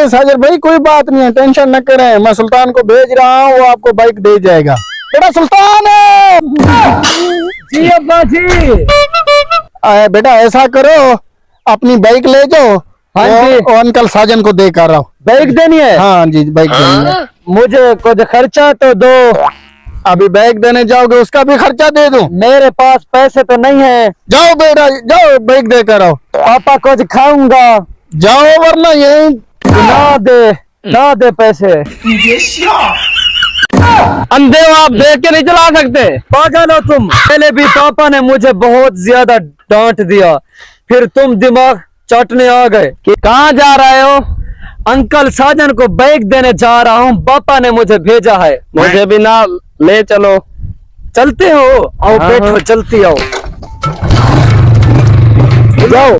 नहीं साजिद भाई, कोई बात नहीं है, टेंशन न करें, मैं सुल्तान को भेज रहा हूँ, वो आपको बाइक दे जाएगा। बेटा सुल्तान है। जी अब्बा जी। बेटा ऐसा करो, अपनी बाइक ले जाओ। हाँ जी। वो अंकल साजन को दे कर आओ। बाइक देनी है? हाँ जी बाइक देनी है। मुझे कुछ खर्चा तो दो। अभी बाइक देने जाओगे उसका भी खर्चा दे दूं? मेरे पास पैसे तो नहीं है। जाओ बेटा जाओ, बाइक दे कर आओ। पापा कुछ खाऊंगा। जाओ वरना यही ना दे पैसे। अंधे हो आप, देख के नहीं चला सकते? पागल हो तुम। पहले भी पापा ने मुझे बहुत ज्यादा डांट दिया, फिर तुम दिमाग चाटने आ गए। कहाँ जा रहे हो? अंकल साजन को बाइक देने जा रहा हूँ, पापा ने मुझे भेजा है। मुझे भी ना ले चलो। चलते हो? आओ हाँ, बैठो, हाँ। चलती आओ। जाओ।